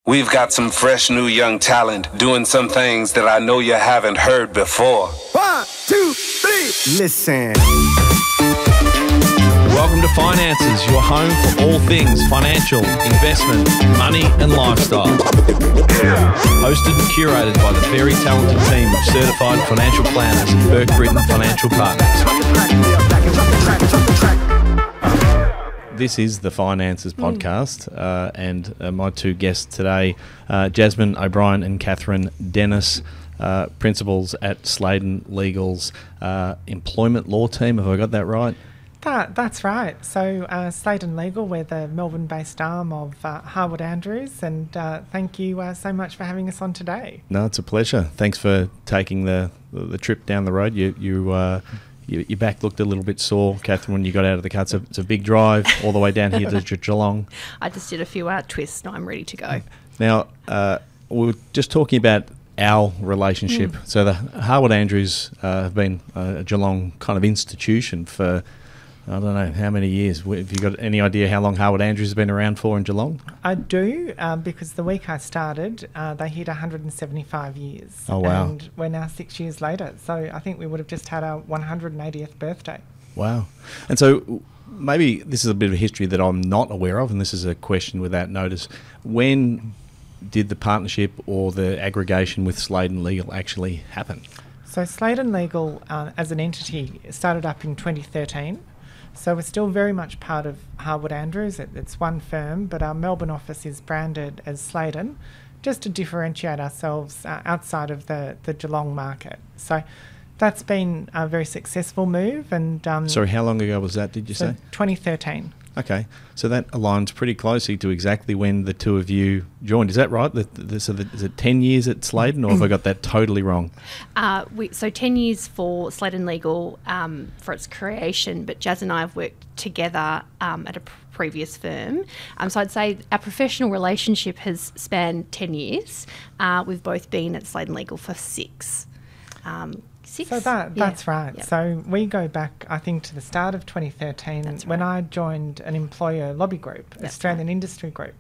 We've got some fresh new young talent doing some things that I know you haven't heard before. 1, 2, 3, listen. Welcome to Finances, your home for all things financial, investment, money and lifestyle. Hosted and curated by the very talented team of certified financial planners at Burke Britton Financial Partners. This is the Finances podcast, and my two guests today, Jasmine O'Brien and Katherine Dennis, principals at Sladen Legal's employment law team. Have I got that right? That's right. So Sladen Legal, we're the Melbourne-based arm of Harwood Andrews, and thank you so much for having us on today. No, it's a pleasure. Thanks for taking the trip down the road. Your back looked a little bit sore, Katherine, when you got out of the car. It's a big drive all the way down here to Geelong. I just did a few twists. Now I'm ready to go. Now, we were just talking about our relationship. So the Harwood Andrews have been a Geelong kind of institution for, I don't know, how many years? Have you got any idea how long Harwood Andrews has been around for in Geelong? I do, because the week I started, they hit 175 years. Oh, wow. And we're now 6 years later. So I think we would have just had our 180th birthday. Wow. And so maybe this is a bit of a history that I'm not aware of, and this is a question without notice. When did the partnership or the aggregation with Sladen Legal actually happen? So Sladen Legal, as an entity, started up in 2013. So we're still very much part of Harwood Andrews. It's one firm, but our Melbourne office is branded as Sladen, just to differentiate ourselves outside of the Geelong market. So that's been a very successful move. And sorry, how long ago was that, did you say? 2013. Okay, so that aligns pretty closely to exactly when the two of you joined. Is that right? Is it 10 years at Sladen, or have I got that totally wrong? So 10 years for Sladen Legal for its creation, but Jazz and I have worked together at a previous firm. So I'd say our professional relationship has spanned 10 years. We've both been at Sladen Legal for 6. So that's right. Yep. So we go back, I think, to the start of 2013 when I joined an employer lobby group, Australian Industry Group,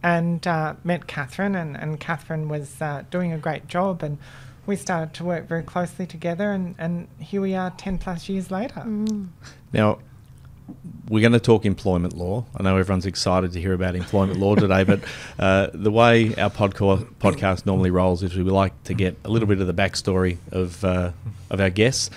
and met Katherine, and Katherine was doing a great job, and we started to work very closely together, and here we are 10 plus years later. Now, we're going to talk employment law. I know everyone's excited to hear about employment law today, but the way our podcast normally rolls is we like to get a little bit of the backstory of our guests.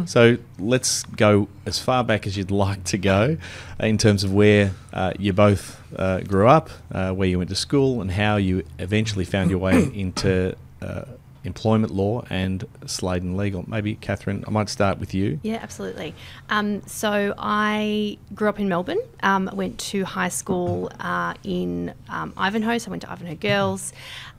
So let's go as far back as you'd like to go in terms of where you both grew up, where you went to school, and how you eventually found your way into employment law and Sladen Legal. Maybe, Katherine, I might start with you. Yeah, absolutely. So I grew up in Melbourne. Went to high school in Ivanhoe, so I went to Ivanhoe Girls.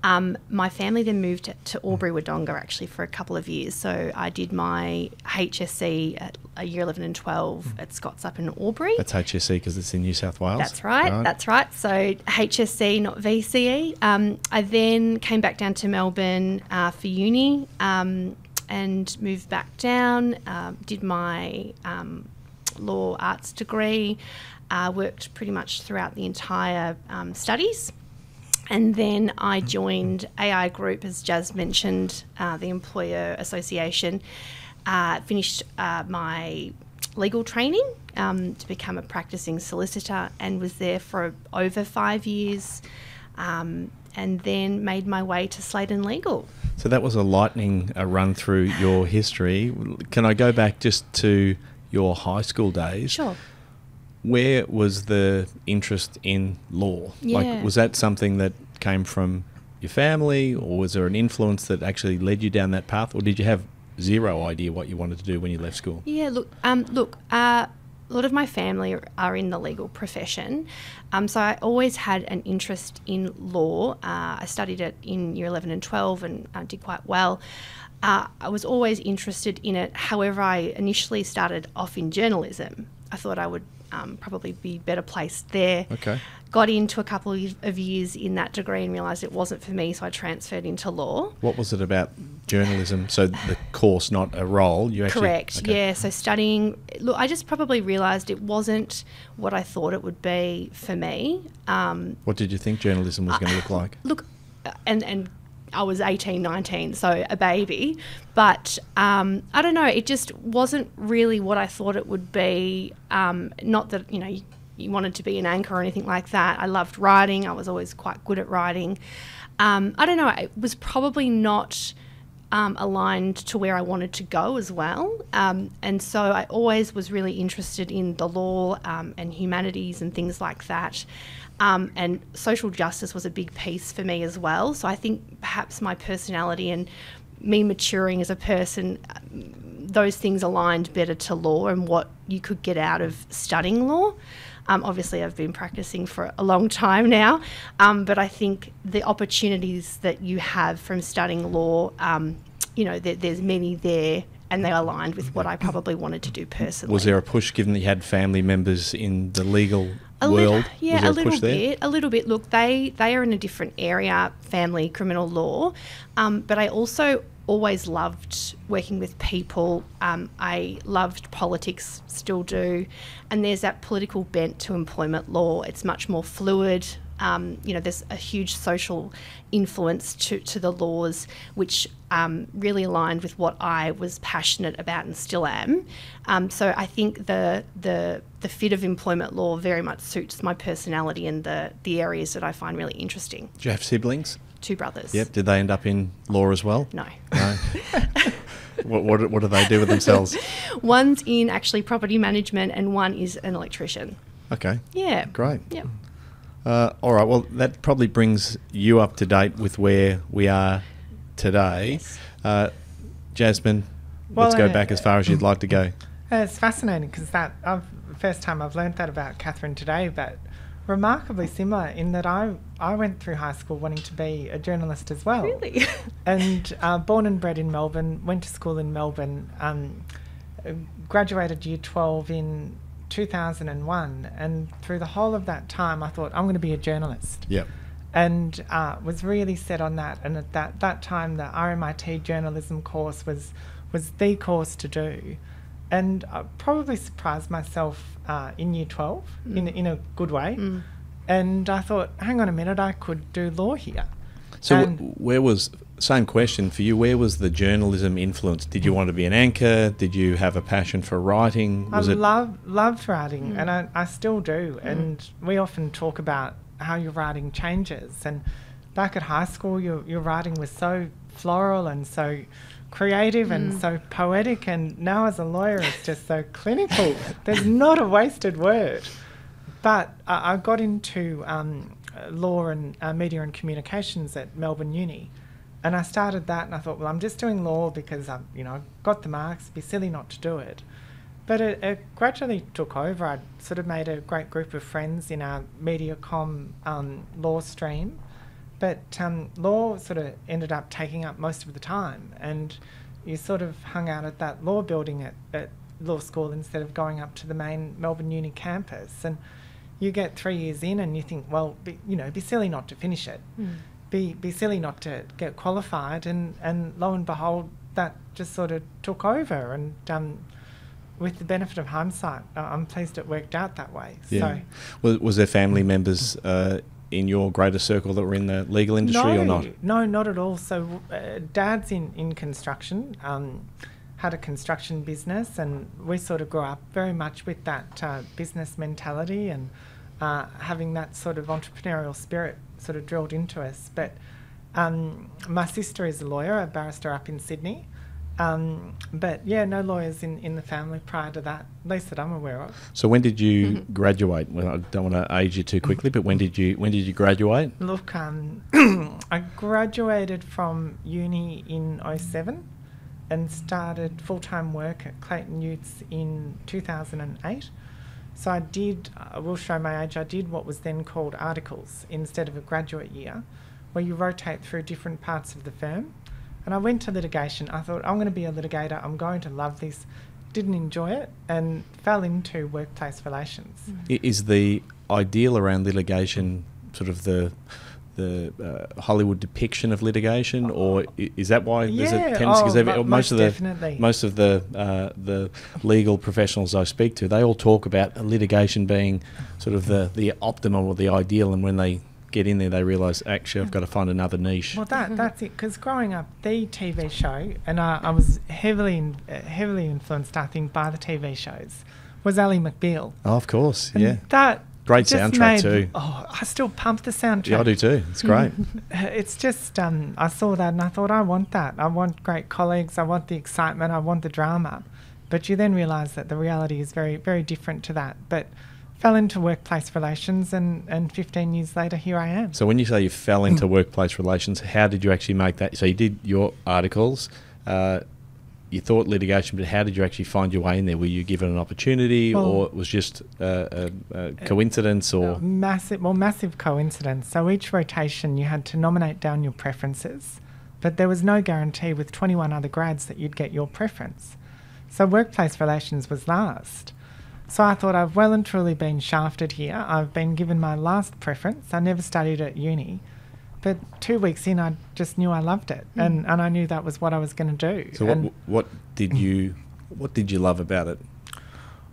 My family then moved to Albury-Wodonga actually for a couple of years. So I did my HSC at year 11 and 12 at Scott's up in Albury. That's HSC because it's in New South Wales. That's right. So HSC, not VCE. I then came back down to Melbourne for uni and moved back down, did my law arts degree, worked pretty much throughout the entire studies. And then I joined AI Group, as Jazz mentioned, the Employer Association, finished my legal training to become a practicing solicitor, and was there for over 5 years, and then made my way to Sladen Legal. So that was a lightning run through your history. Can I go back just to your high school days? Sure. Where was the interest in law? Yeah. Like, was that something that came from your family, or was there an influence that actually led you down that path, or did you have zero idea what you wanted to do when you left school? Yeah, a lot of my family are in the legal profession, so I always had an interest in law. I studied it in year 11 and 12 and did quite well. I was always interested in it. However, I initially started off in journalism. I thought I would probably be better placed there. Okay. Got into a couple of years in that degree and realised it wasn't for me, so I transferred into law. What was it about journalism. So the course, not a role. You actually Correct. okay. Yeah. So studying. Look, I just probably realised it wasn't what I thought it would be for me. What did you think journalism was going to look like? Look, and I was 18, 19, so a baby. But I don't know, it just wasn't really what I thought it would be. Not that, you wanted to be an anchor or anything like that. I loved writing. I was always quite good at writing. I don't know, it was probably not aligned to where I wanted to go as well. And so I always was really interested in the law and humanities and things like that. And social justice was a big piece for me as well. So I think perhaps my personality and me maturing as a person, those things aligned better to law and what you could get out of studying law. Obviously, I've been practicing for a long time now, but I think the opportunities that you have from studying law, there's many there, and they aligned with what I probably wanted to do personally. Was there a push, given that you had family members in the legal world? A little bit. Look, they are in a different area, family, criminal law, but I also always loved working with people. I loved politics, still do, and there's that political bent to employment law. It's much more fluid. There's a huge social influence to the laws, which really aligned with what I was passionate about and still am. So I think the fit of employment law very much suits my personality and the areas that I find really interesting. Do you have siblings? 2 brothers. Yep. Did they end up in law as well? No. No. What do they do with themselves? One's in actually property management and one is an electrician. Okay. Yeah. Great. Yep. All right. Well, that probably brings you up to date with where we are today. Yes. Jasmine, let's go back as far as you'd like to go. It's fascinating because first time I've learned that about Katherine today, but remarkably similar in that I went through high school wanting to be a journalist as well. Really? And born and bred in Melbourne, went to school in Melbourne, graduated year 12 in 2001, and through the whole of that time I thought I'm going to be a journalist. Yep. And was really set on that. And at that time the RMIT journalism course was the course to do. And I probably surprised myself in year 12 in a good way. And I thought, hang on a minute, I could do law here. So where was, same question for you, where was the journalism influence? Did you want to be an anchor? Did you have a passion for writing? Loved writing, and I still do. And we often talk about how your writing changes. And back at high school, your writing was so floral and so creative and so poetic, and now as a lawyer it's just so clinical. There's not a wasted word. But I got into law and media and communications at Melbourne Uni, and I started that, and I thought, well, I'm just doing law because I've got the marks, it'd be silly not to do it. But it gradually took over. I sort of made a great group of friends in our MediaCom law stream. But law sort of ended up taking up most of the time, and you sort of hung out at that law building at law school instead of going up to the main Melbourne Uni campus. And you get 3 years in and you think, well, be silly not to finish it. Be silly not to get qualified. And lo and behold, that just sort of took over. And with the benefit of hindsight, I'm pleased it worked out that way. Yeah. So, was there family members in your greater circle that were in the legal industry or not? No, not at all. So Dad's in construction, had a construction business, and we sort of grew up very much with that business mentality and having that sort of entrepreneurial spirit sort of drilled into us. But my sister is a lawyer, a barrister up in Sydney. But yeah, no lawyers in the family prior to that, at least that I'm aware of. So when did you graduate? Well, I don't want to age you too quickly, but when did you graduate? Look, I graduated from uni in 2007 and started full-time work at Clayton Utes in 2008. So I will show my age, I did what was then called articles instead of a graduate year, where you rotate through different parts of the firm. And I went to litigation. I thought, I'm going to be a litigator. I'm going to love this. Didn't enjoy it and fell into workplace relations. Is the ideal around litigation sort of the Hollywood depiction of litigation, or is that why there's a Yeah, tendency? Because most definitely. most of the legal professionals I speak to, they all talk about litigation being sort of the optimum or the ideal, and when they get in there, they realise, actually, I've got to find another niche. Well, that's it. Because growing up, the TV show, and I was heavily influenced, I think, by the TV shows, was Ally McBeal. Oh, of course, And yeah. that Great just soundtrack too. Oh, I still pump the soundtrack. Yeah, I do too. It's great. It's just, I saw that and I thought, I want that. I want great colleagues. I want the excitement. I want the drama. But you then realise that the reality is very, very different to that. But fell into workplace relations, and 15 years later, here I am. So when you say you fell into workplace relations, how did you actually make that? So you did your articles, you thought litigation, but how did you actually find your way in there? Were you given an opportunity, or it was just a coincidence, or massive coincidence. So each rotation, you had to nominate down your preferences, but there was no guarantee with 21 other grads that you'd get your preference. So workplace relations was last. So I thought, I've well and truly been shafted here. I've been given my last preference. I never studied at uni. But 2 weeks in, I just knew I loved it, and I knew that was what I was going to do. So what did you love about it?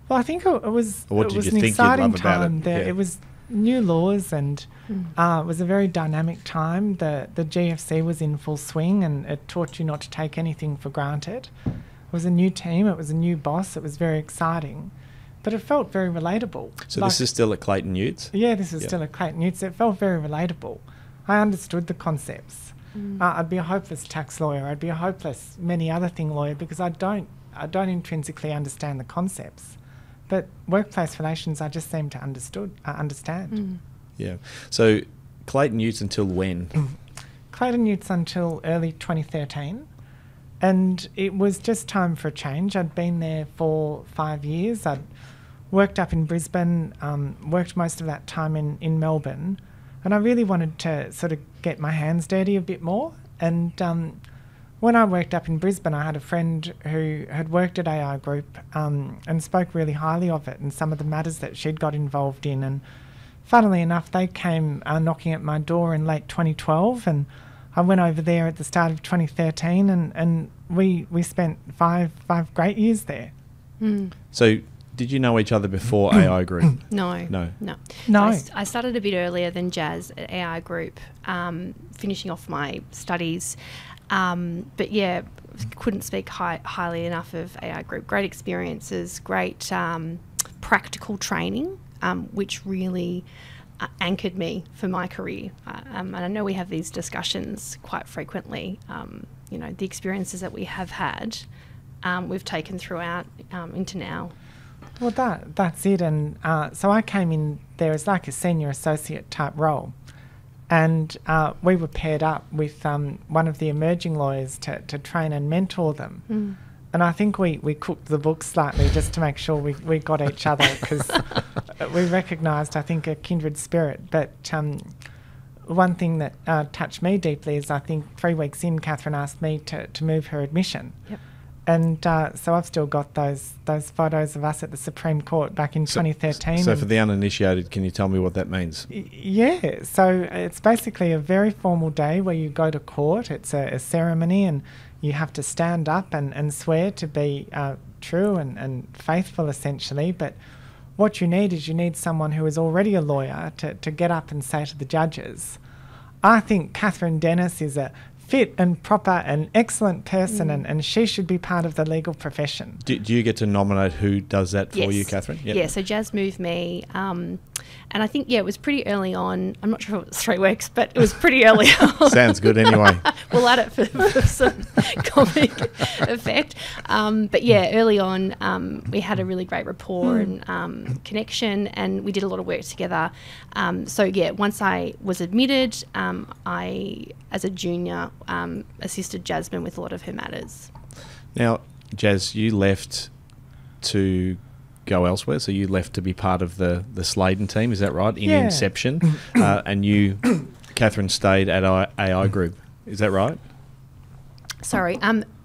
Well, I think it was Or what did an you think you'd exciting love about time. it? There, Yeah. it was new laws, and it was a very dynamic time. The GFC was in full swing, and it taught you not to take anything for granted. It was a new team. It was a new boss. It was very exciting. But it felt very relatable. So this is still at Clayton Utes? Yeah, this is still at Clayton Utes. It felt very relatable. I understood the concepts. I'd be a hopeless tax lawyer. I'd be a hopeless many other thing lawyer, because I don't intrinsically understand the concepts. But workplace relations, I just seem to understand. Yeah. So Clayton Utes until when? Clayton Utes until early 2013. And it was just time for a change. I'd been there for 5 years. I'd worked up in Brisbane, worked most of that time in Melbourne. And I really wanted to sort of get my hands dirty a bit more. And when I worked up in Brisbane, I had a friend who had worked at AI Group and spoke really highly of it and some of the matters that she'd got involved in. And funnily enough, they came knocking at my door in late 2012, and I went over there at the start of 2013, and we spent five great years there. So did you know each other before AI Group? No. No. I started a bit earlier than Jazz at AI Group, finishing off my studies. But yeah, couldn't speak highly enough of AI Group. Great experiences, great practical training, which really anchored me for my career. And I know we have these discussions quite frequently. The experiences that we have had, we've taken throughout into now. Well, that's it. And so I came in there as like a senior associate type role. And we were paired up with one of the emerging lawyers to train and mentor them. And I think we cooked the books slightly just to make sure we got each other, because we recognised, I think, a kindred spirit. But one thing that touched me deeply is, I think 3 weeks in, Katherine asked me to move her admission. Yep. And so I've still got those photos of us at the Supreme Court back in 2013. So for the uninitiated, can you tell me what that means? Yeah, so it's basically a very formal day where you go to court. It's a ceremony, and you have to stand up and swear to be true and faithful, essentially. But what you need someone who is already a lawyer to get up and say to the judges, I think Catherine Dennis is a fit and proper and excellent person, and she should be part of the legal profession. Do you get to nominate who does that for you, Katherine? Yep. Yeah, so Jazz moved me, and I think, it was pretty early on. I'm not sure if it was 3 weeks, but it was pretty early on. Sounds good anyway. We'll add it for some comic effect. But yeah, early on, we had a really great rapport and connection, and we did a lot of work together. So yeah, once I was admitted, I, as a junior, assisted Jasmine with a lot of her matters. Now, Jazz, you left to go elsewhere, so you left to be part of the Sladen team, is that right, in inception? And you, Katherine, stayed at AI Group, is that right? Sorry,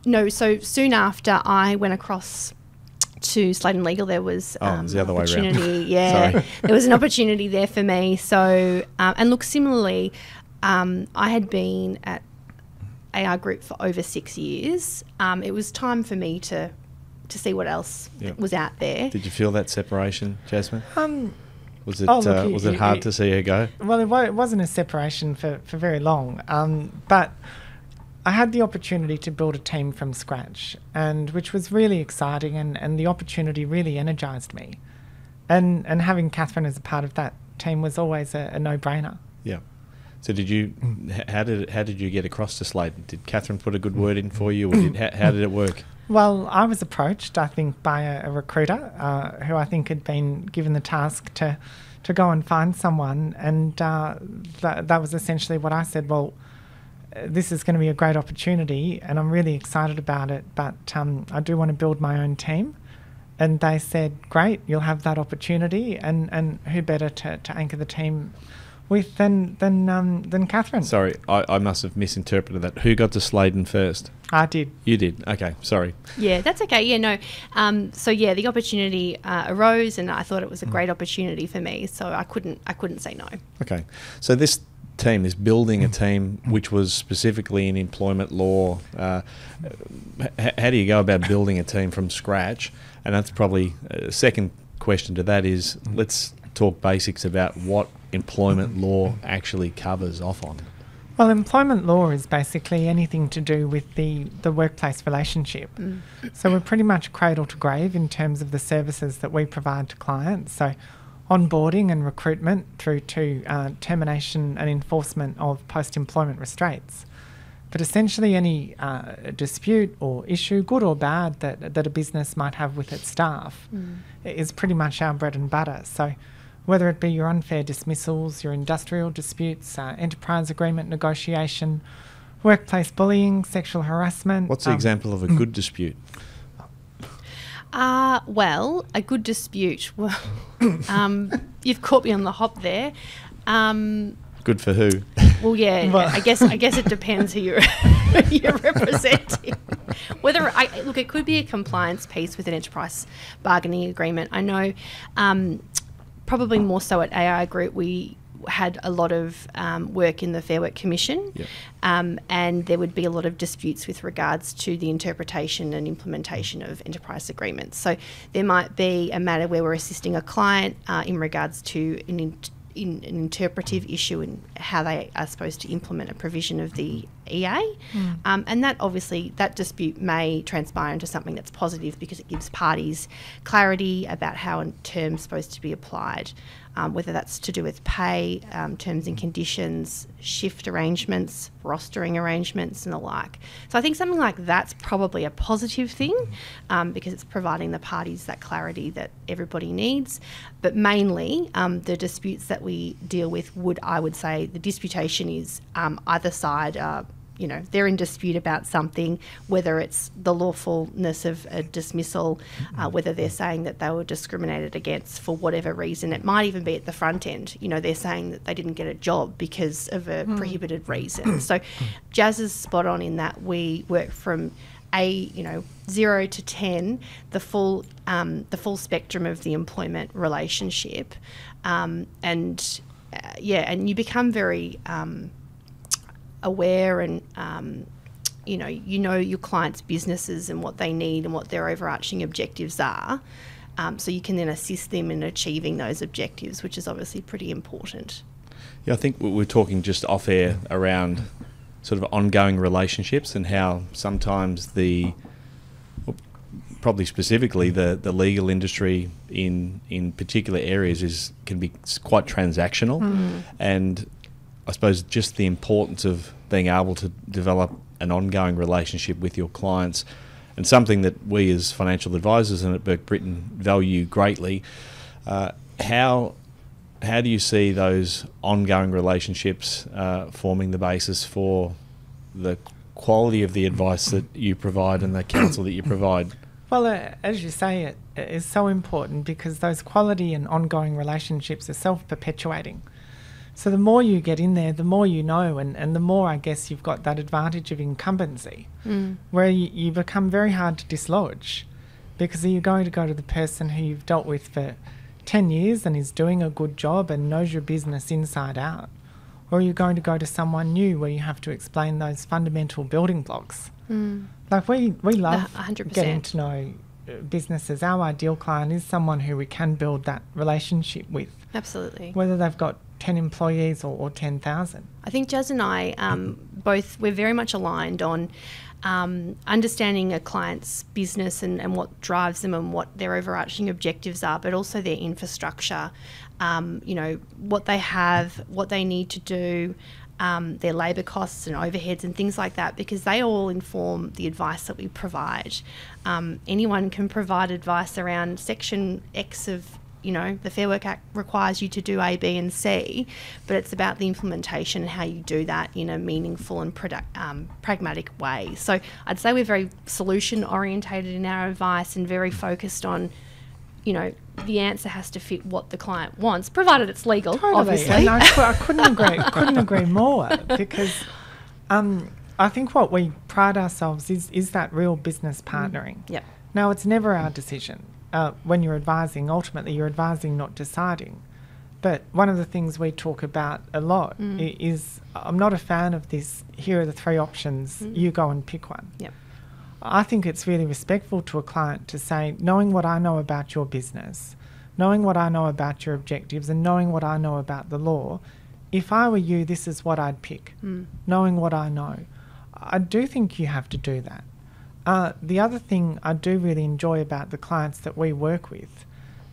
no, so soon after I went across to Sladen Legal, there was it was the other way around. There was an opportunity there for me. So, and look, similarly, I had been at AI Group for over 6 years. It was time for me to see what else was out there. Did you feel that separation, Jasmine? Was it look, hard to see her go? Well, it wasn't a separation for very long, but I had the opportunity to build a team from scratch, and which was really exciting, and the opportunity really energised me. And having Katherine as a part of that team was always a no-brainer. Yeah. So did you? How did you get across to Sladen? Did Katherine put a good word in for you, or how did it work? Well, I was approached, I think, by a recruiter who I think had been given the task to go and find someone, and that was essentially what I said. Well, this is going to be a great opportunity, and I'm really excited about it, but I do want to build my own team. And they said, great, you'll have that opportunity, and who better to anchor the team with than Katherine. Sorry, I must have misinterpreted that. Who got to Sladen first? I did. You did? Okay, sorry. Yeah, that's okay. Yeah, no. So yeah, the opportunity arose, and I thought it was a great opportunity for me. So I couldn't say no. Okay, so this team is building a team which was specifically in employment law. How do you go about building a team from scratch? And that's probably a second question to that is, let's talk basics about what employment law actually covers off on. Well, employment law is basically anything to do with the workplace relationship. So we're pretty much cradle to grave in terms of the services that we provide to clients. So onboarding and recruitment through to termination and enforcement of post-employment restraints. But essentially any dispute or issue, good or bad, that a business might have with its staff is pretty much our bread and butter. So whether it be your unfair dismissals, your industrial disputes, enterprise agreement negotiation, workplace bullying, sexual harassment. What's the example of a good dispute? Well, a good dispute. Well, you've caught me on the hop there. Good for who? Well, yeah, I guess it depends who you're representing. Look, it could be a compliance piece with an enterprise bargaining agreement. I know, probably more so at AI Group, we had a lot of work in the Fair Work Commission, and there would be a lot of disputes with regards to the interpretation and implementation of enterprise agreements. So there might be a matter where we're assisting a client in regards to an interpretive issue in how they are supposed to implement a provision of the EA. And that dispute may transpire into something that's positive because it gives parties clarity about how a term's supposed to be applied, whether that's to do with pay, terms and conditions, shift arrangements, rostering arrangements and the like. So I think something like that's probably a positive thing because it's providing the parties that clarity that everybody needs. But mainly the disputes that we deal with I would say the disputation is either side they're in dispute about something, whether it's the lawfulness of a dismissal, whether they're saying that they were discriminated against for whatever reason. It might even be at the front end. They're saying that they didn't get a job because of a prohibited reason. So Jazz is spot on in that we work from 0 to 10, the full spectrum of the employment relationship, and you become very aware and your clients' businesses and what they need and what their overarching objectives are, so you can then assist them in achieving those objectives, which is obviously pretty important. Yeah, I think we're talking just off air around sort of ongoing relationships and how sometimes probably specifically the legal industry in particular areas can be quite transactional, and I suppose just the importance of being able to develop an ongoing relationship with your clients, and something that we as financial advisors and at Burke Britton value greatly. How do you see those ongoing relationships forming the basis for the quality of the advice that you provide and the counsel that you provide? Well, as you say, it is so important because those quality and ongoing relationships are self-perpetuating. So the more you get in there, the more you know, and the more, I guess, you've got that advantage of incumbency, where you become very hard to dislodge, because are you going to go to the person who you've dealt with for 10 years and is doing a good job and knows your business inside out? Or are you going to go to someone new where you have to explain those fundamental building blocks? Like we love 100%. getting to know businesses. Our ideal client is someone who we can build that relationship with. Absolutely. Whether they've got 10 employees or 10,000. I think Jaz and I we're very much aligned on understanding a client's business and what drives them and what their overarching objectives are, but also their infrastructure, what they have, what they need to do, their labour costs and overheads and things like that, because they all inform the advice that we provide. Anyone can provide advice around Section X of the Fair Work Act requires you to do A, B and C, but it's about the implementation and how you do that in a meaningful and pragmatic way. So I'd say we're very solution orientated in our advice and very focused on, the answer has to fit what the client wants, provided it's legal, Totally. obviously. And I couldn't agree more, because I think what we pride ourselves is that real business partnering. Yep. Now, it's never our decision. When you're advising, ultimately you're advising, not deciding. But one of the things we talk about a lot is I'm not a fan of this, here are the 3 options, you go and pick one. Yep. I think it's really respectful to a client to say, knowing what I know about your business, knowing what I know about your objectives and knowing what I know about the law, if I were you, this is what I'd pick, knowing what I know. I do think you have to do that. The other thing I do really enjoy about the clients that we work with,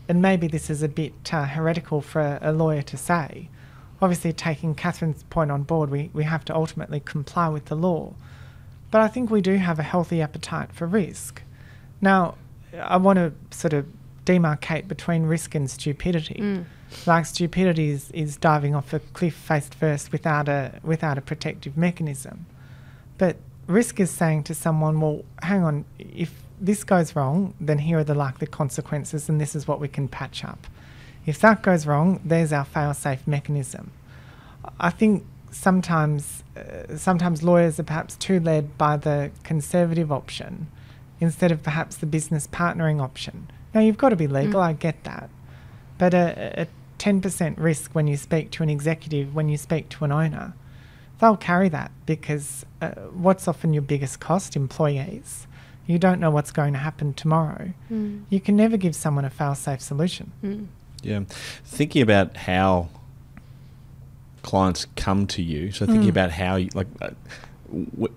and maybe this is a bit heretical for a lawyer to say, obviously taking Katherine's point on board, we have to ultimately comply with the law. But I think we do have a healthy appetite for risk. Now, I want to sort of demarcate between risk and stupidity. Like stupidity is diving off a cliff face first without a protective mechanism. But risk is saying to someone, well, hang on, if this goes wrong, then here are the likely consequences and this is what we can patch up. If that goes wrong, there's our fail-safe mechanism. I think sometimes lawyers are perhaps too led by the conservative option instead of perhaps the business partnering option. Now, you've got to be legal, I get that. But a 10% risk when you speak to an executive, when you speak to an owner, they'll carry that because what's often your biggest cost? Employees. You don't know what's going to happen tomorrow. You can never give someone a fail-safe solution. Yeah. Thinking about how clients come to you, so thinking about how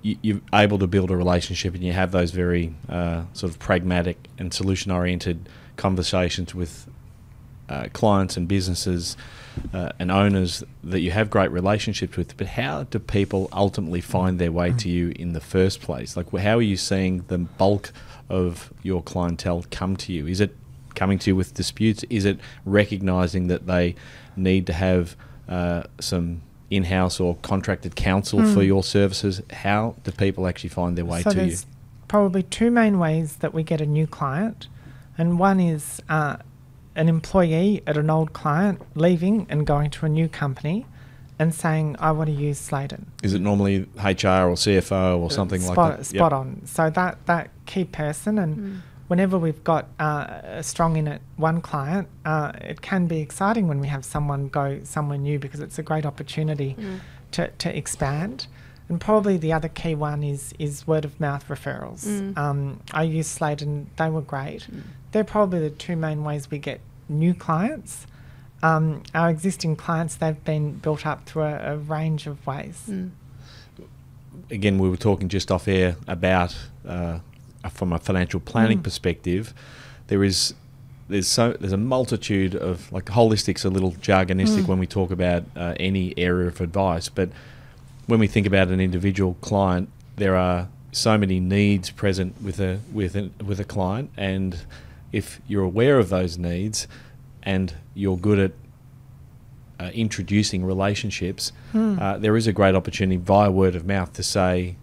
you're able to build a relationship and you have those very sort of pragmatic and solution-oriented conversations with clients and businesses and owners that you have great relationships with, but how do people ultimately find their way to you in the first place? Like, how are you seeing the bulk of your clientele come to you? Is it coming to you with disputes? Is it recognising that they need to have some in-house or contracted counsel for your services? How do people actually find their way to you? There's probably 2 main ways that we get a new client, and one is an employee at an old client leaving and going to a new company and saying, I want to use Sladen. Is it normally HR or CFO or something like that? Spot on. So that key person, and whenever we've got a strong in it one client, it can be exciting when we have someone go somewhere new because it's a great opportunity to expand. And probably the other key one is word of mouth referrals. I used Sladen, they were great. They're probably the 2 main ways we get new clients. Our existing clients, they've been built up through a range of ways. Again, we were talking just off air about, from a financial planning perspective, there's a multitude of, like, holistic's a little jargonistic when we talk about any area of advice, but when we think about an individual client, there are so many needs present with a client, and if you're aware of those needs and you're good at introducing relationships, there is a great opportunity via word of mouth to say,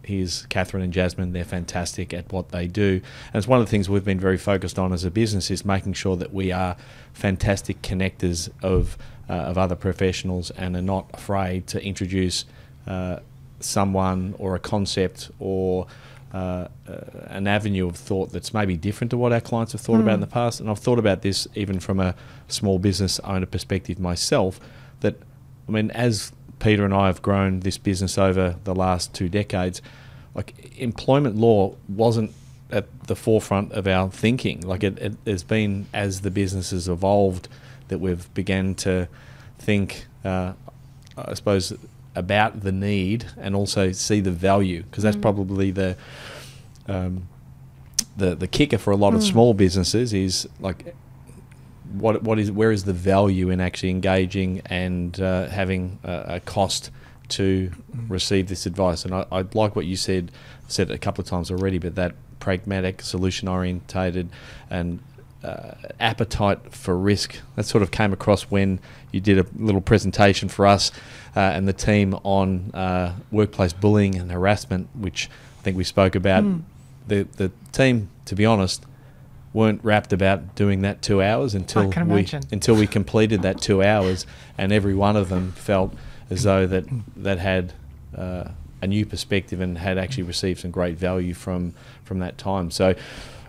here's Katherine and Jasmine, they're fantastic at what they do. And it's one of the things we've been very focused on as a business, is making sure that we are fantastic connectors of other professionals and are not afraid to introduce someone or a concept or an avenue of thought that's maybe different to what our clients have thought about in the past. And I've thought about this even from a small business owner perspective myself, that I mean, as Peter and I have grown this business over the last 2 decades, like employment law wasn't at the forefront of our thinking. Like it has been as the business has evolved that we've began to think, I suppose, about the need and also see the value, because that's probably the kicker for a lot of small businesses is like where is the value in actually engaging and having a cost to receive this advice. And I like what you said it a couple of times already, but that pragmatic, solution orientated and appetite for risk, that sort of came across when you did a little presentation for us and the team on workplace bullying and harassment, which I think we spoke about. The team, to be honest, weren't rapt about doing that 2 hours until we completed that 2 hours, and every one of them felt as though that had a new perspective and had actually received some great value from that time. So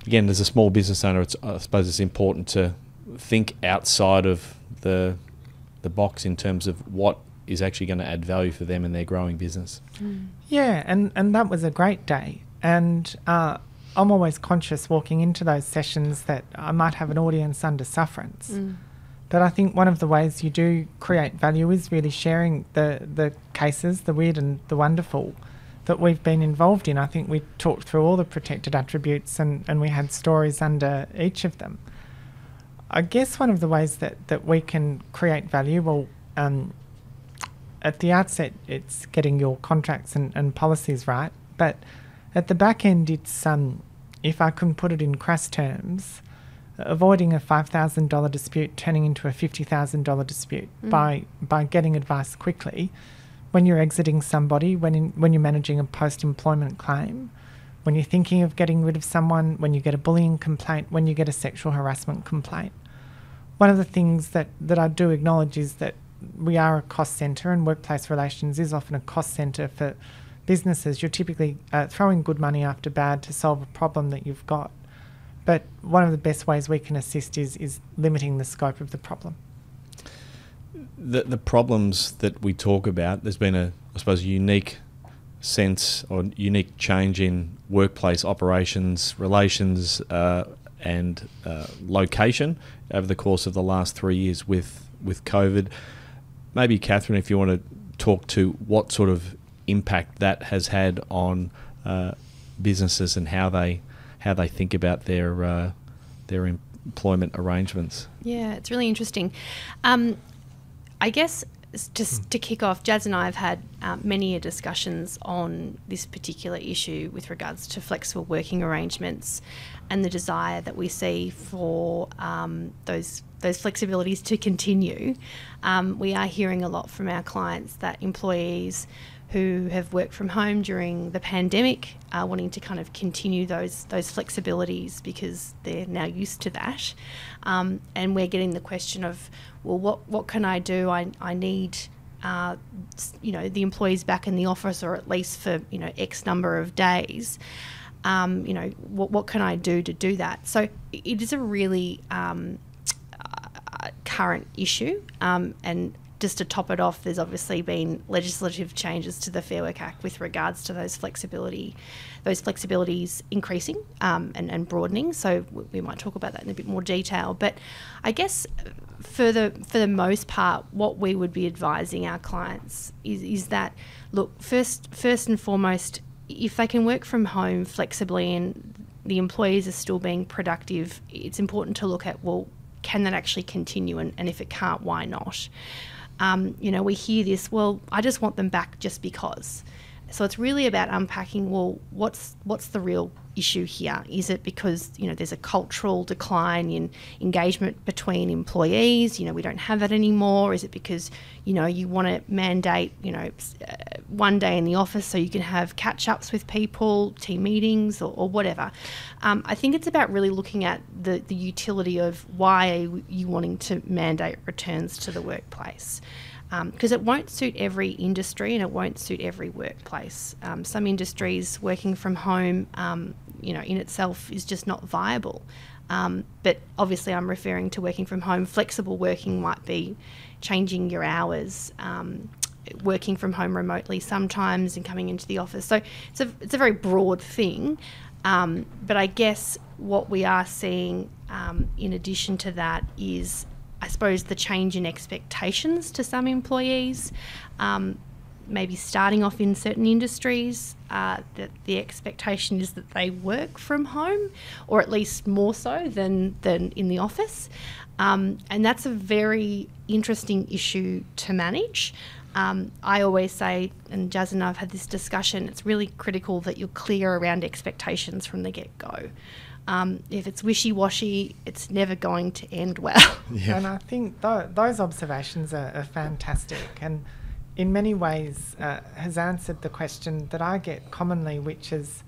again, as a small business owner, I suppose it's important to think outside of the box in terms of what is actually going to add value for them in their growing business. Yeah, and that was a great day. And I'm always conscious walking into those sessions that I might have an audience under sufferance. But I think one of the ways you do create value is really sharing the cases, the weird and the wonderful, that we've been involved in. I think we talked through all the protected attributes and we had stories under each of them. I guess one of the ways that we can create value, well, at the outset, it's getting your contracts and policies right. But at the back end, it's, if I can put it in crass terms, avoiding a $5,000 dispute turning into a $50,000 dispute by getting advice quickly when you're exiting somebody, when you're managing a post-employment claim, when you're thinking of getting rid of someone, when you get a bullying complaint, when you get a sexual harassment complaint. One of the things that I do acknowledge is that we are a cost centre, and workplace relations is often a cost centre for businesses. You're typically throwing good money after bad to solve a problem that you've got. But one of the best ways we can assist is limiting the scope of the problem. The problems that we talk about, there's been I suppose, unique sense or unique change in workplace operations, relations and location over the course of the last 3 years with COVID. Maybe, Katherine, if you want to talk to what sort of impact that has had on businesses and how they think about their employment arrangements. Yeah, it's really interesting. I guess just to kick off, Jazz and I have had many discussions on this particular issue with regards to flexible working arrangements and the desire that we see for those flexibilities to continue. We are hearing a lot from our clients that employees who have worked from home during the pandemic are wanting to kind of continue those flexibilities because they're now used to that. And we're getting the question of, well, what can I do? I need the employees back in the office, or at least for X number of days. What can I do to do that? So it is a really current issue, and just to top it off, there's obviously been legislative changes to the Fair Work Act with regards to those flexibilities increasing and broadening. So we might talk about that in a bit more detail. But I guess for the most part, what we would be advising our clients is that, look, first and foremost, if they can work from home flexibly and the employees are still being productive, it's important to look at, well, can that actually continue? And if it can't, why not? We hear this, well, I just want them back just because. So it's really about unpacking, well, what's the real issue here? Is it because, there's a cultural decline in engagement between employees? We don't have that anymore. Is it because, you want to mandate, one day in the office so you can have catch-ups with people, team meetings or whatever? I think it's about really looking at the utility of why are you wanting to mandate returns to the workplace. Because it won't suit every industry and it won't suit every workplace. Some industries, working from home, in itself is just not viable. But obviously I'm referring to working from home. Flexible working might be changing your hours, working from home remotely sometimes and coming into the office. So it's a very broad thing. But I guess what we are seeing in addition to that is, I suppose, the change in expectations to some employees, maybe starting off in certain industries, that the expectation is that they work from home, or at least more so than in the office. And that's a very interesting issue to manage. I always say, and Jazz and I have had this discussion, it's really critical that you're clear around expectations from the get-go. If it's wishy-washy, it's never going to end well. Yeah. And I think those observations are fantastic, and in many ways has answered the question that I get commonly, which is,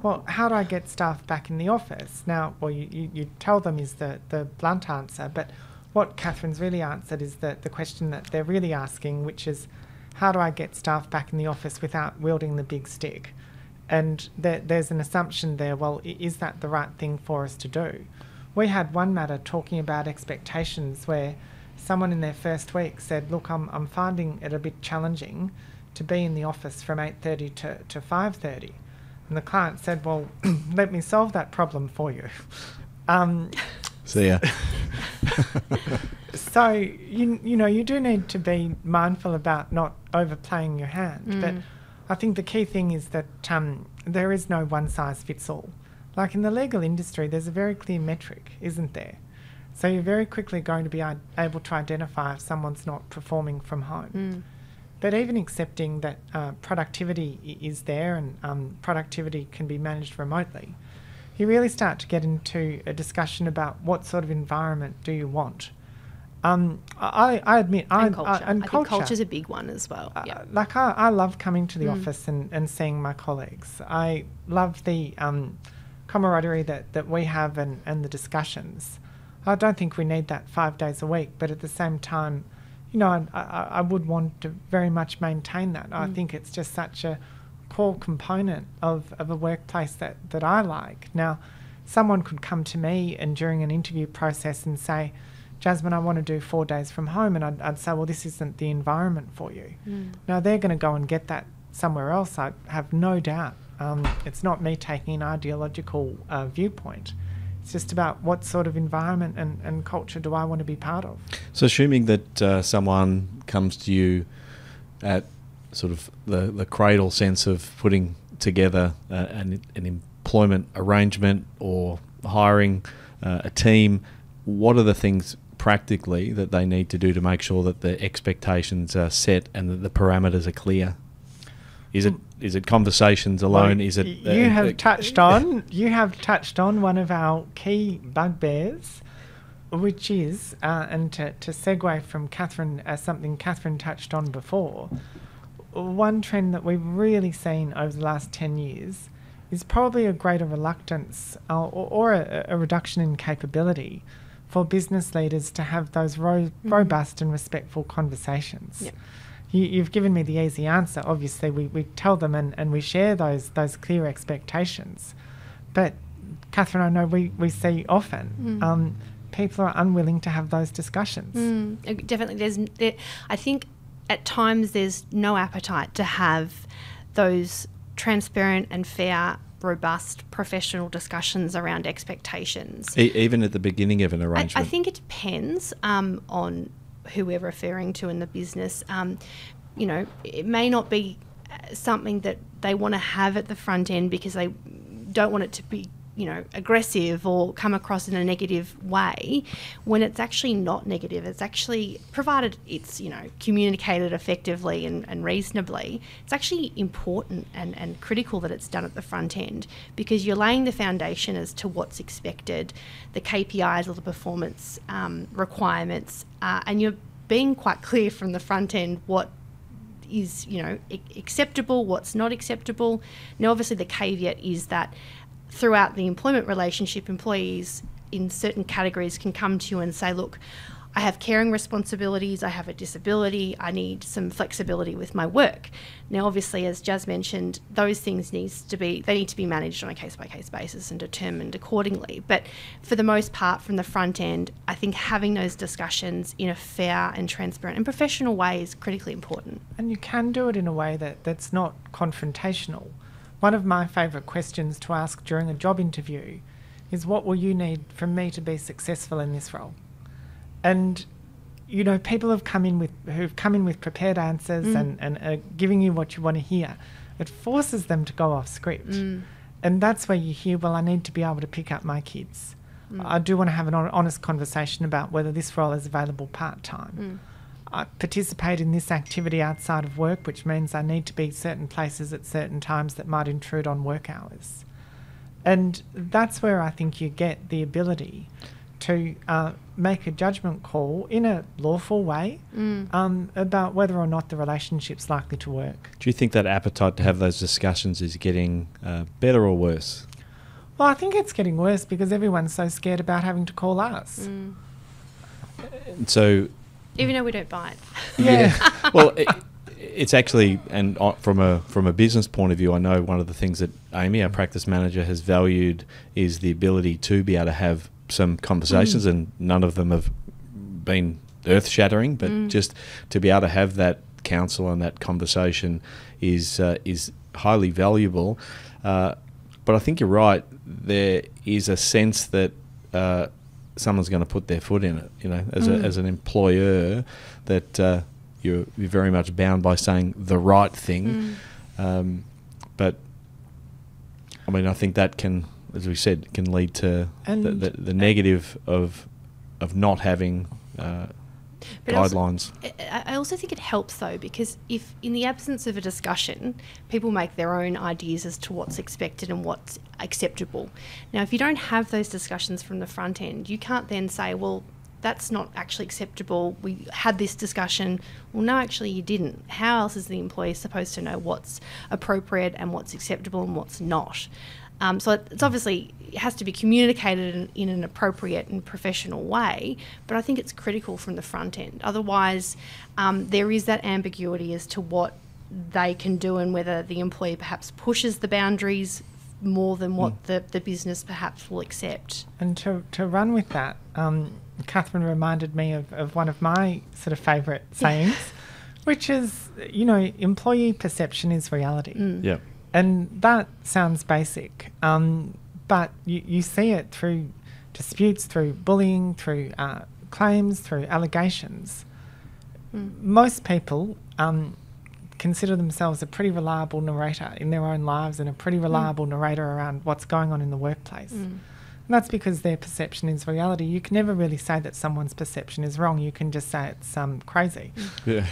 well, how do I get staff back in the office? Now, well, you tell them is the blunt answer, but what Katherine's really answered is the question that they're really asking, which is, how do I get staff back in the office without wielding the big stick? And there's an assumption there, well, is that the right thing for us to do? We had one matter talking about expectations where someone in their first week said, look, I'm finding it a bit challenging to be in the office from 8:30 to 5:30. And the client said, well, let me solve that problem for you. See ya. So, you know, you do need to be mindful about not overplaying your hand. But I think the key thing is that there is no one size fits all. Like in the legal industry, there's a very clear metric, isn't there? So you're very quickly going to be able to identify if someone's not performing from home. But even accepting that productivity is there and productivity can be managed remotely, you really start to get into a discussion about what sort of environment do you want. I admit... And culture. I think culture's a big one as well. Like I love coming to the office and seeing my colleagues. I love the camaraderie that we have and the discussions. I don't think we need that 5 days a week, but at the same time, you know, I would want to very much maintain that. I think it's just such a core component of a workplace that I like. Now, someone could come to me and during an interview process and say, Jasmine, I want to do 4 days from home, and I'd say, well, this isn't the environment for you. Now, they're going to go and get that somewhere else, I have no doubt. It's not me taking an ideological viewpoint. It's just about what sort of environment and culture do I want to be part of. So assuming that someone comes to you at sort of the cradle sense of putting together an employment arrangement or hiring a team, what are the things practically that they need to do to make sure that the expectations are set and that the parameters are clear? Is it conversations alone? Well, is it you have touched on one of our key bugbears, which is and to segue from Katherine as something Katherine touched on before, one trend that we've really seen over the last 10 years is probably a greater reluctance or a reduction in capability for business leaders to have those robust and respectful conversations. Yep. You've given me the easy answer. Obviously, we tell them and we share those clear expectations. But, Katherine, I know we see often people are unwilling to have those discussions. Definitely. I think at times there's no appetite to have those transparent and fair, robust professional discussions around expectations. Even at the beginning of an arrangement? I think it depends on who we're referring to in the business. You know, it may not be something that they want to have at the front end because they don't want it to be, you know, aggressive or come across in a negative way, when it's actually not negative. It's actually, provided it's, you know, communicated effectively and reasonably, it's actually important and critical that it's done at the front end, because you're laying the foundation as to what's expected, the KPIs or the performance requirements, and you're being quite clear from the front end what is, you know, acceptable, what's not acceptable. Now, obviously the caveat is that throughout the employment relationship, employees in certain categories can come to you and say, look, I have caring responsibilities, I have a disability, I need some flexibility with my work. Now, obviously, as Jazz mentioned, those things need to be managed on a case-by-case basis and determined accordingly. But for the most part, from the front end, I think having those discussions in a fair and transparent and professional way is critically important. And you can do it in a way that's not confrontational. One of my favourite questions to ask during a job interview is, what will you need from me to be successful in this role? And, you know, people who've come in with prepared answers and are giving you what you want to hear. It forces them to go off script. And that's where you hear, well, I need to be able to pick up my kids. I do want to have an honest conversation about whether this role is available part-time. I participate in this activity outside of work, which means I need to be certain places at certain times that might intrude on work hours. And that's where I think you get the ability to make a judgment call in a lawful way about whether or not the relationship's likely to work. Do you think that appetite to have those discussions is getting better or worse? Well, I think it's getting worse because everyone's so scared about having to call us. So, even though we don't buy it. Yeah. Well, it's actually, and from a business point of view, I know one of the things that Amy, our practice manager, has valued is the ability to be able to have some conversations, and none of them have been earth-shattering, but just to be able to have that counsel and that conversation is highly valuable. But I think you're right. There is a sense that someone's going to put their foot in it. You know, as an employer, that you're very much bound by saying the right thing. But I mean, I think that can, as we said, can lead to the negative of not having guidelines. I also think it helps, though, because if in the absence of a discussion, people make their own ideas as to what's expected and what's acceptable. Now, if you don't have those discussions from the front end, you can't then say, well, that's not actually acceptable. We had this discussion. Well, no, actually you didn't. How else is the employee supposed to know what's appropriate and what's acceptable and what's not? So it's obviously, it has to be communicated in an appropriate and professional way, but I think it's critical from the front end. Otherwise, there is that ambiguity as to what they can do and whether the employee perhaps pushes the boundaries more than what the business perhaps will accept. And to run with that, Katherine reminded me of one of my sort of favourite sayings, which is, you know, employee perception is reality. Yeah. And that sounds basic, but you see it through disputes, through bullying, through claims, through allegations. Most people consider themselves a pretty reliable narrator in their own lives and a pretty reliable narrator around what's going on in the workplace. And that's because their perception is reality. You can never really say that someone's perception is wrong. You can just say it's crazy. Yeah.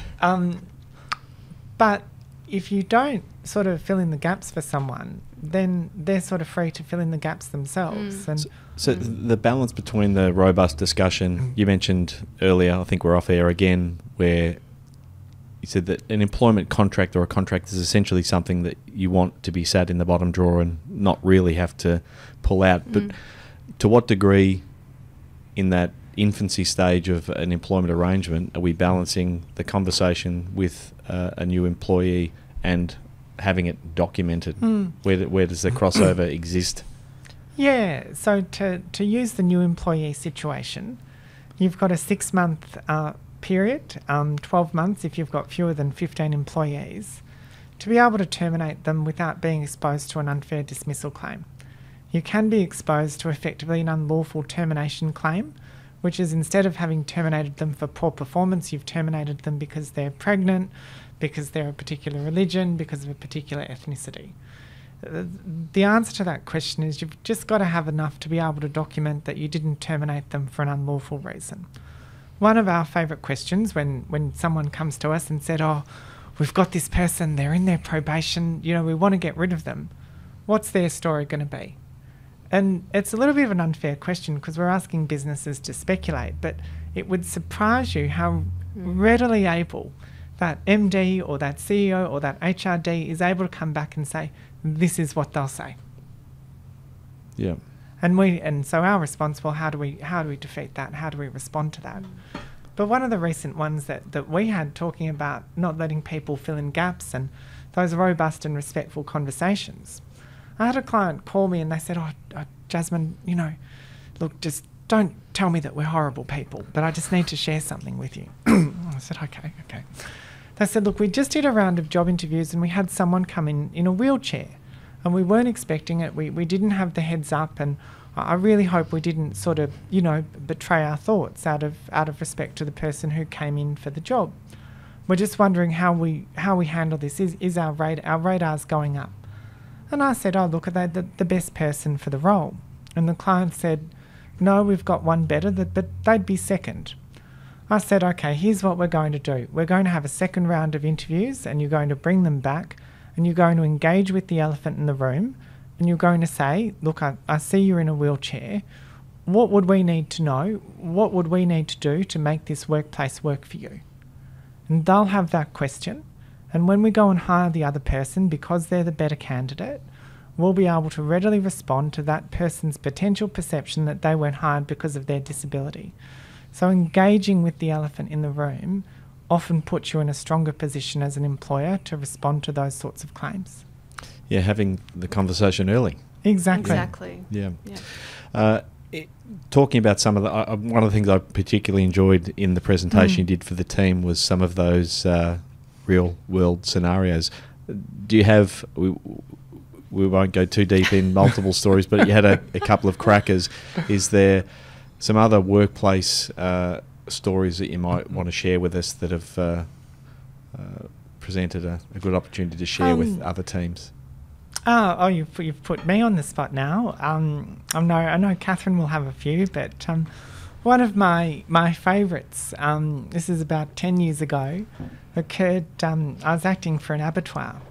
But if you don't sort of fill in the gaps for someone, then they're sort of free to fill in the gaps themselves. And so the balance between the robust discussion, you mentioned earlier, I think we're off air again, where you said that an employment contract or a contract is essentially something that you want to be sat in the bottom drawer and not really have to pull out. But to what degree in that infancy stage of an employment arrangement are we balancing the conversation with a new employee and having it documented? Where does the crossover exist? Yeah, so to use the new employee situation, you've got a 6-month period, 12 months if you've got fewer than 15 employees, to be able to terminate them without being exposed to an unfair dismissal claim. You can be exposed to effectively an unlawful termination claim, which is instead of having terminated them for poor performance, you've terminated them because they're pregnant, because they're a particular religion, because of a particular ethnicity. The answer to that question is you've just got to have enough to be able to document that you didn't terminate them for an unlawful reason. One of our favourite questions when someone comes to us and said, oh, we've got this person, they're in their probation, you know, we want to get rid of them. What's their story going to be? And it's a little bit of an unfair question because we're asking businesses to speculate, but it would surprise you how readily able that MD or that CEO or that HRD is able to come back and say, this is what they'll say. Yeah. And so our response, well, how do we defeat that? How do we respond to that? But one of the recent ones that we had, talking about not letting people fill in gaps and those robust and respectful conversations. I had a client call me and they said, Jasmine, look, just don't tell me that we're horrible people, but I just need to share something with you. I said, okay. They said, look, we just did a round of job interviews and we had someone come in a wheelchair and we weren't expecting it. We didn't have the heads up, and I really hope we didn't sort of, betray our thoughts out of respect to the person who came in for the job. We're just wondering how we handle this. Is our radar's going up? And I said, oh, look, are they the best person for the role? And the client said, no, we've got one better, but they'd be second. I said, okay, here's what we're going to do. We're going to have a second round of interviews and you're going to bring them back and you're going to engage with the elephant in the room and you're going to say, look, I see you're in a wheelchair. What would we need to know? What would we need to do to make this workplace work for you? And they'll have that question. And when we go and hire the other person, because they're the better candidate, we'll be able to readily respond to that person's potential perception that they weren't hired because of their disability. So engaging with the elephant in the room often puts you in a stronger position as an employer to respond to those sorts of claims. Yeah, having the conversation early. Exactly. Yeah. Talking about some of the... one of the things I particularly enjoyed in the presentation you did for the team was some of those real-world scenarios. Do you have... We won't go too deep in multiple stories, but you had a couple of crackers. Is there some other workplace stories that you might want to share with us that have presented a good opportunity to share with other teams? You've put me on the spot now. I know Katherine will have a few, but one of my favourites, this is about 10 years ago, occurred. I was acting for an abattoir,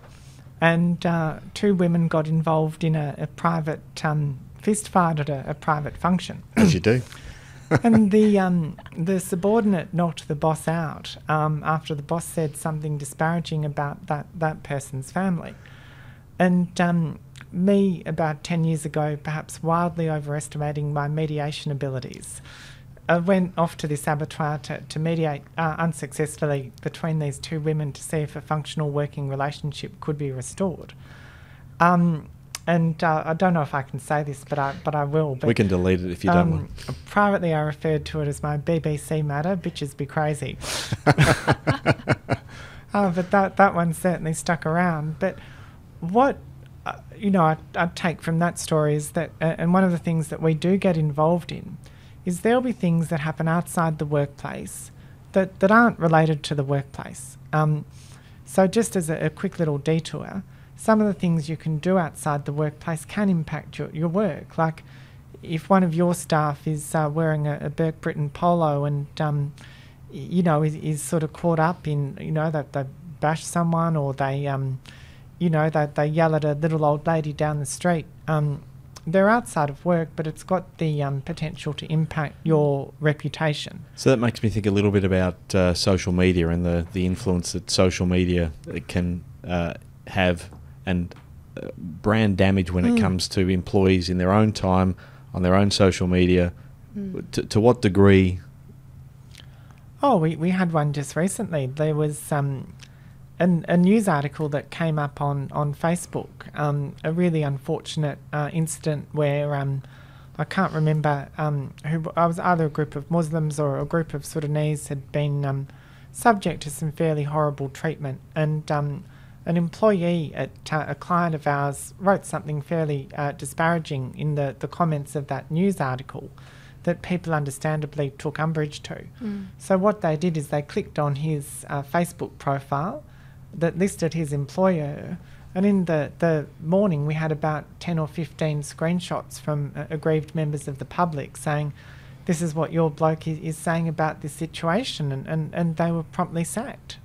and two women got involved in a private fist fight at a private function. As you do. And the subordinate knocked the boss out after the boss said something disparaging about that person's family. And me, about 10 years ago, perhaps wildly overestimating my mediation abilities, I went off to this abattoir to mediate unsuccessfully between these two women to see if a functional working relationship could be restored. And I don't know if I can say this, but I will. But, we can delete it if you don't want. Privately, I referred to it as my BBC matter, bitches be crazy. But that one certainly stuck around. But what I take from that story is that, and one of the things that we do get involved in, is there'll be things that happen outside the workplace that aren't related to the workplace. So just as a quick little detour, some of the things you can do outside the workplace can impact your work. Like if one of your staff is wearing a Burke Britain polo and is sort of caught up in that they bash someone or they they yell at a little old lady down the street. They're outside of work, but it's got the potential to impact your reputation. So that makes me think a little bit about social media and the influence that social media can have, and brand damage when it comes to employees in their own time, on their own social media. To what degree? Oh, we had one just recently. There was a news article that came up on Facebook, a really unfortunate incident where I can't remember who. I was either a group of Muslims or a group of Sudanese had been subject to some fairly horrible treatment, and an employee at a client of ours wrote something fairly disparaging in the comments of that news article that people understandably took umbrage to. So what they did is they clicked on his Facebook profile that listed his employer, and in the morning we had about 10 or 15 screenshots from aggrieved members of the public saying, this is what your bloke is saying about this situation, and they were promptly sacked.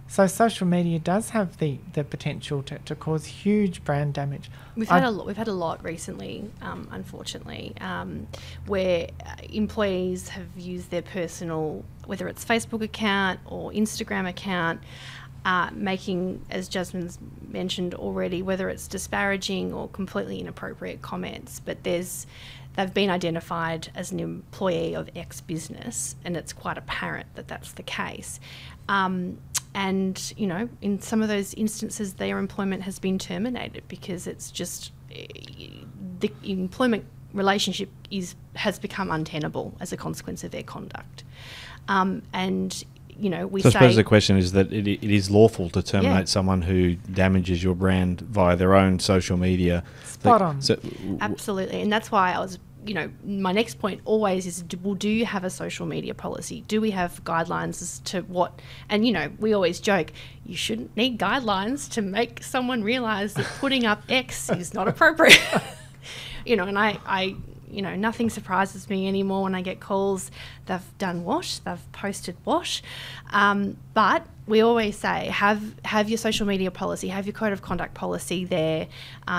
So social media does have the potential to cause huge brand damage. We've had a lot recently, unfortunately, where employees have used their personal, whether it's Facebook account or Instagram account, making, as Jasmine's mentioned already, whether it's disparaging or completely inappropriate comments, but they've been identified as an employee of X business, and it's quite apparent that that's the case. And, you know, in some of those instances, their employment has been terminated because it's just the employment relationship has become untenable as a consequence of their conduct. And, you know, I suppose the question is that it is lawful to terminate someone who damages your brand via their own social media. Spot on. Absolutely. And that's why I was, you know, my next point always is, do you have a social media policy? Do we have guidelines as to what, and, you know, we always joke, you shouldn't need guidelines to make someone realise that putting up X is not appropriate. You know, and I you know, nothing surprises me anymore when I get calls, they've done what, they've posted what. But we always say, have your social media policy, have your code of conduct policy there.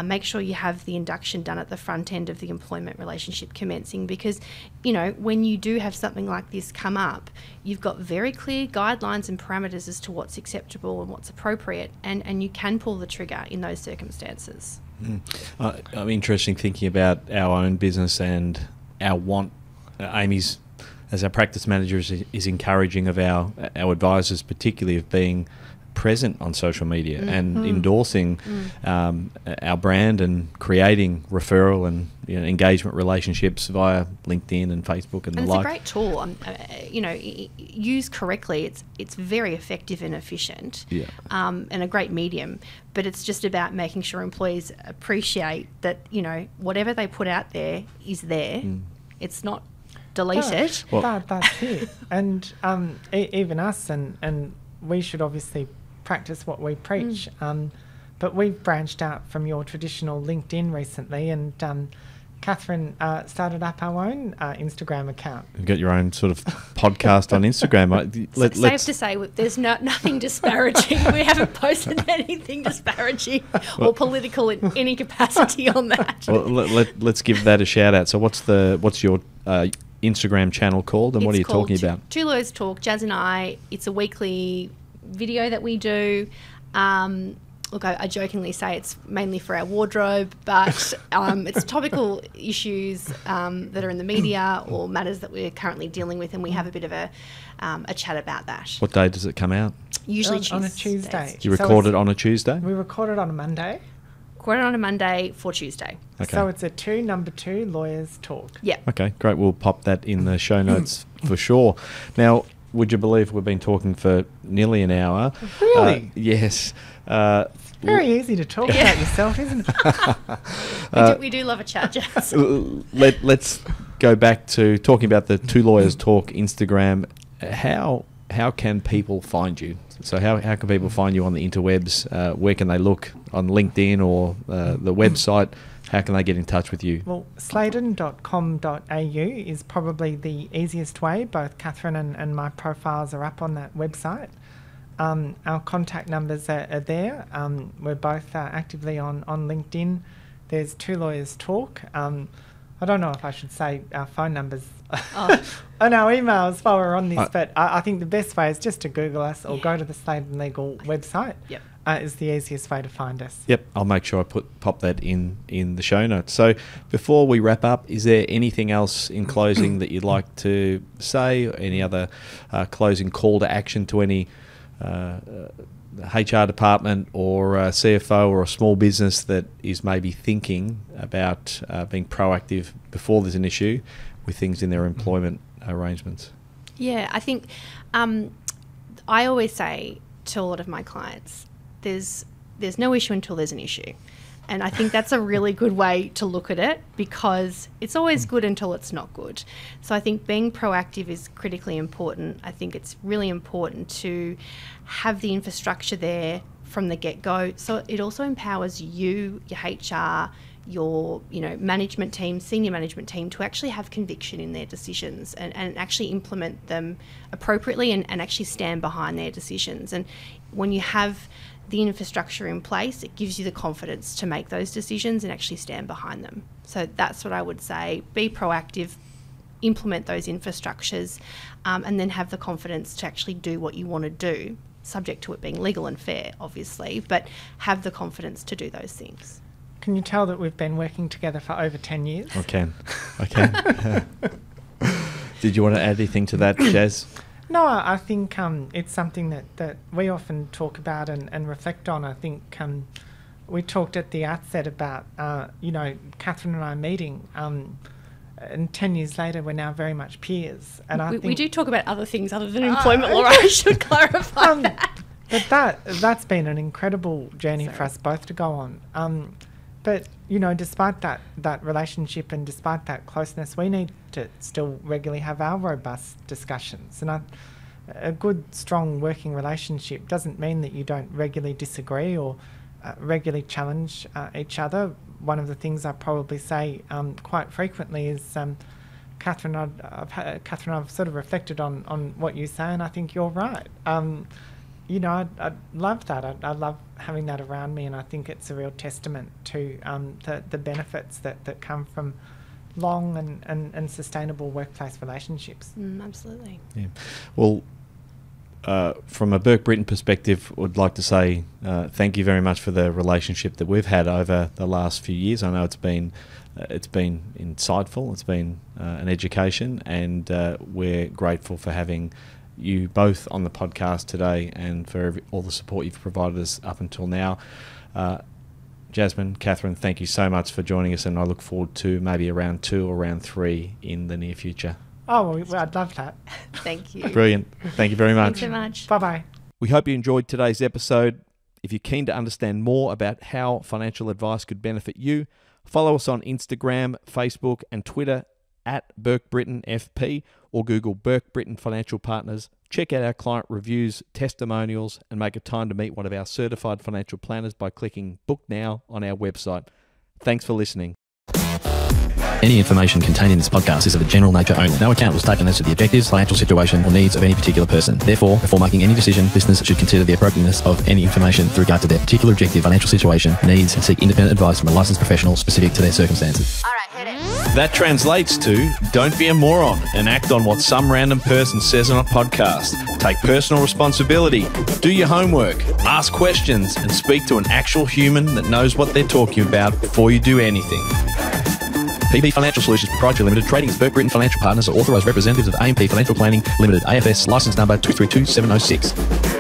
Make sure you have the induction done at the front end of the employment relationship commencing, because, you know, when you do have something like this come up, you've got very clear guidelines and parameters as to what's acceptable and what's appropriate, and you can pull the trigger in those circumstances. I'm interested in thinking about our own business and our want. Amy's, as our practice manager, is encouraging of our advisors, particularly, of being present on social media and endorsing our brand and creating referral and, you know, engagement relationships via LinkedIn and Facebook and the like. It's a great tool. You know, used correctly, it's very effective and efficient, and a great medium. But it's just about making sure employees appreciate that, you know, whatever they put out there is there. It's not deleted. That's it. And even us, and we should obviously practice what we preach. But we've branched out from your traditional LinkedIn recently, and Katherine started up our own Instagram account. You've got your own sort of podcast on Instagram. Safe to say, there's nothing disparaging. We haven't posted anything disparaging or political in any capacity on that. Well, let's give that a shout out. So what's your Instagram channel called, and what are you talking about? Two Lawyers Talk, Jazz and I. It's a weekly video that we do. Look, I jokingly say it's mainly for our wardrobe, but it's topical issues that are in the media or matters that we're currently dealing with, and we have a bit of a chat about that. What day does it come out? Usually on a Tuesday. Do you record it on a Tuesday? We record it on a Monday. Record it on a Monday for Tuesday. Okay. So it's a number 2 Lawyers Talk. Yeah. Okay, great. We'll pop that in the show notes for sure. Now, would you believe we've been talking for nearly an hour? Really? Yes. Very easy to talk about yourself, isn't it? We do love a chat, Jazz. Let's go back to talking about the Two Lawyers Talk Instagram. How can people find you? So how can people find you on the interwebs? Where can they look on LinkedIn or the website? How can they get in touch with you? Well, sladen.com.au is probably the easiest way. Both Katherine and my profiles are up on that website. Our contact numbers are there. We're both actively on LinkedIn. There's Two Lawyers Talk. I don't know if I should say our phone numbers on our emails while we're on this, but I think the best way is just to Google us or go to the Sladen Legal website. Yep. Is the easiest way to find us. Yep, I'll make sure I pop that in the show notes. So before we wrap up, is there anything else in closing that you'd like to say, or any other closing call to action to any HR department or CFO or a small business that is maybe thinking about being proactive before there's an issue with things in their employment arrangements? Yeah, I think I always say to a lot of my clients, there's no issue until there's an issue. And I think that's a really good way to look at it, because it's always good until it's not good. So I think being proactive is critically important. I think it's really important to have the infrastructure there from the get-go. So it also empowers you, your HR, your management team, senior management team, to actually have conviction in their decisions and actually implement them appropriately and actually stand behind their decisions. And when you have the infrastructure in place, it gives you the confidence to make those decisions and actually stand behind them. So that's what I would say. Be proactive, implement those infrastructures, and then have the confidence to actually do what you want to do subject to it being legal and fair, obviously, but have the confidence to do those things. Can you tell that we've been working together for over 10 years? I can. Did you want to add anything to that, Jazz? No, I think it's something that we often talk about and reflect on. I think we talked at the outset about, Katherine and I meeting, and 10 years later we're now very much peers. And we do talk about other things other than employment law, I should clarify that. But that's been an incredible journey for us both to go on. But, despite that relationship and despite that closeness, we need to still regularly have our robust discussions. And a good, strong working relationship doesn't mean that you don't regularly disagree or regularly challenge each other. One of the things I probably say quite frequently is, Katherine, I've sort of reflected on what you say, and I think you're right. I love that. I love having that around me, and I think it's a real testament to the benefits that come from long and sustainable workplace relationships. Absolutely. Yeah. Well, from a Burke Britton perspective, I would like to say thank you very much for the relationship that we've had over the last few years. I know it's been insightful, it's been an education, and we're grateful for having you both on the podcast today and for all the support you've provided us up until now. Jasmine, Katherine, thank you so much for joining us, and I look forward to maybe a round 2 or round 3 in the near future. Oh, well, I'd love that. Thank you. Brilliant. Thank you very much. Thanks so much. Bye-bye. We hope you enjoyed today's episode. If you're keen to understand more about how financial advice could benefit you, follow us on Instagram, Facebook, and Twitter at Burke Britton FP, or Google Burke Britton Financial Partners. Check out our client reviews, testimonials, and make a time to meet one of our certified financial planners by clicking Book Now on our website. Thanks for listening. Any information contained in this podcast is of a general nature only. No account was taken as to the objectives, financial situation, or needs of any particular person. Therefore, before making any decision, listeners should consider the appropriateness of any information with regard to their particular objective, financial situation, needs, and seek independent advice from a licensed professional specific to their circumstances. All right, hit it. That translates to, don't be a moron and act on what some random person says on a podcast. Take personal responsibility, do your homework, ask questions, and speak to an actual human that knows what they're talking about before you do anything. PB Financial Solutions Proprietary Limited, trading as Burke Britton Financial Partners, are authorised representatives of AMP Financial Planning Limited, AFS, licence number 232706.